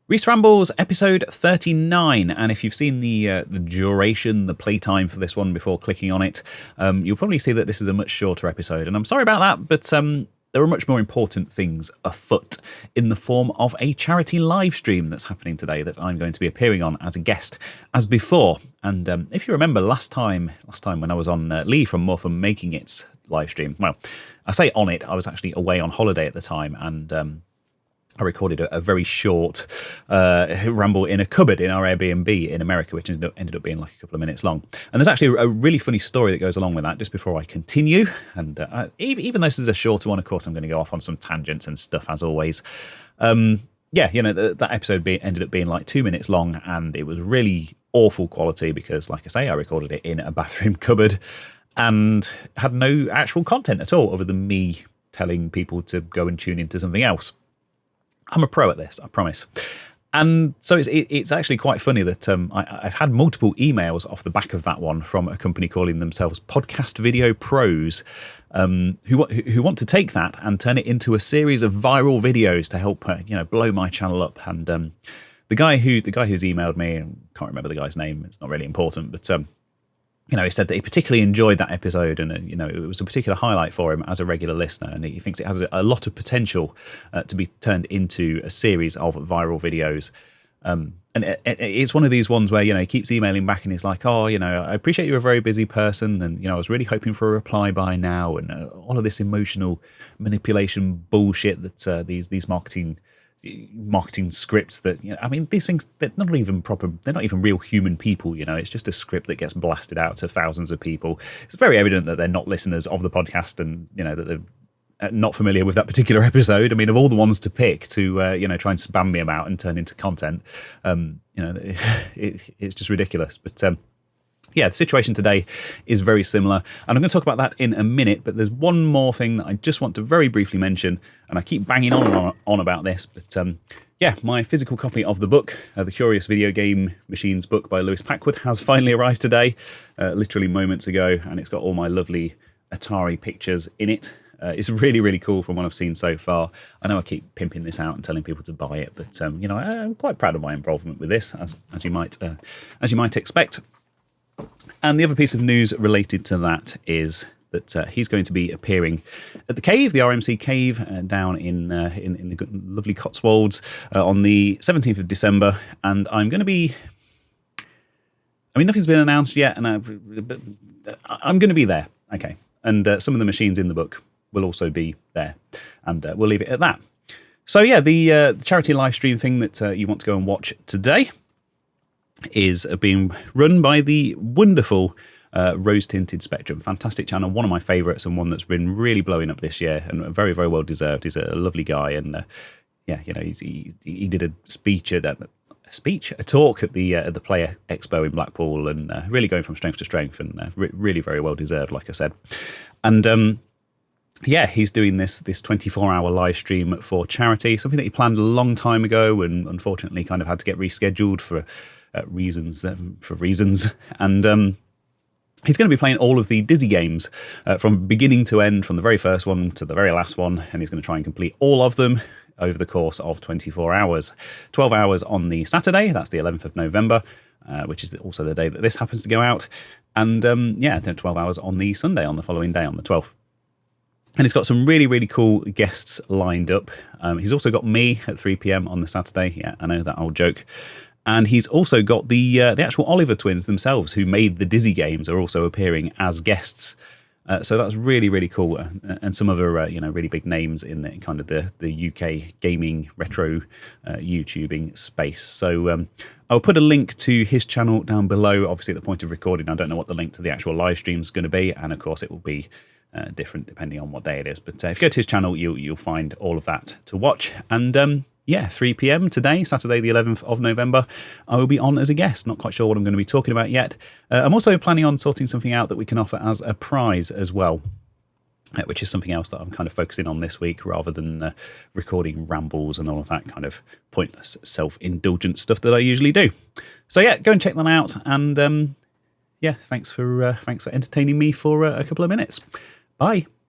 Reese Rambles, episode 39, and if you've seen the duration, the playtime for this one before clicking on it, you'll probably see that this is a much shorter episode, and I'm sorry about that, but there are much more important things afoot in the form of a charity live stream that's happening today that I'm going to be appearing on as a guest as before. And if you remember last time when I was on leave from More Fun Making It live stream, well, I say on it, I was actually away on holiday at the time, and I recorded a very short ramble in a cupboard in our Airbnb in America, which ended up being like a couple of minutes long. And there's actually a really funny story that goes along with that just before I continue. And even though this is a shorter one, of course, I'm going to go off on some tangents and stuff as always. Yeah, you know, that episode ended up being like 2 minutes long, and it was really awful quality because, like I say, I recorded it in a bathroom cupboard and had no actual content at all other than me telling people to go and tune into something else. I'm a pro at this, I promise. And so it's actually quite funny that I've had multiple emails off the back of that one from a company calling themselves Podcast Video Pros, who want to take that and turn it into a series of viral videos to help blow my channel up. And the guy who's emailed me, I can't remember the guy's name, it's not really important, but he said that he particularly enjoyed that episode, and it was a particular highlight for him as a regular listener, and he thinks it has a lot of potential to be turned into a series of viral videos. And it's one of these ones where he keeps emailing back, and he's like, I appreciate you're a very busy person, and I was really hoping for a reply by now, and all of this emotional manipulation bullshit that these marketing scripts that these things, they're not even proper, they're not even real human people. It's just a script that gets blasted out to thousands of people. It's very evident that they're not listeners of the podcast, and that they're not familiar with that particular episode. Of all the ones to pick to try and spam me about and turn into content, it's just ridiculous. But yeah, the situation today is very similar, and I'm going to talk about that in a minute, but there's one more thing that I just want to very briefly mention, and I keep banging on about this, but yeah, my physical copy of the book, The Curious Video Game Machines book by Lewis Packwood, has finally arrived today, literally moments ago, and it's got all my lovely Atari pictures in it. It's really, really cool from what I've seen so far. I know I keep pimping this out and telling people to buy it, but I'm quite proud of my involvement with this, as you might expect. And the other piece of news related to that is that he's going to be appearing at the cave, the RMC cave, down in the lovely Cotswolds on the 17th of December. And I'm going to be... nothing's been announced yet, but I'm going to be there. Okay. And some of the machines in the book will also be there. And we'll leave it at that. So yeah, the charity live stream thing that you want to go and watch today is being run by the wonderful Rose Tinted Spectrum. Fantastic channel, one of my favourites, and one that's been really blowing up this year, and very, very well deserved. He's a lovely guy, and he did a talk at the Player Expo in Blackpool, and really going from strength to strength, and really very well deserved, like I said. And yeah, he's doing this 24-hour live stream for charity, something that he planned a long time ago, and unfortunately kind of had to get rescheduled for reasons. And he's going to be playing all of the Dizzy games from beginning to end, from the very first one to the very last one, and he's going to try and complete all of them over the course of 24 hours. 12 hours on the Saturday, that's the 11th of November, which is also the day that this happens to go out, and 12 hours on the Sunday, on the following day, on the 12th. And he's got some really, really cool guests lined up. He's also got me at 3 p.m. on the Saturday. Yeah, I know, that old joke. And he's also got the actual Oliver twins themselves, who made the Dizzy games, are also appearing as guests. So that's really, really cool. And some other really big names in kind of the UK gaming retro YouTubing space. So I'll put a link to his channel down below. Obviously, at the point of recording, I don't know what the link to the actual live stream is going to be, and of course, it will be different depending on what day it is. But if you go to his channel, you'll find all of that to watch. And 3 p.m. today, Saturday the 11th of November, I will be on as a guest. Not quite sure what I'm going to be talking about yet. I'm also planning on sorting something out that we can offer as a prize as well, which is something else that I'm kind of focusing on this week, rather than recording rambles and all of that kind of pointless self-indulgent stuff that I usually do. So yeah, go and check that out. And thanks for entertaining me for a couple of minutes. Bye.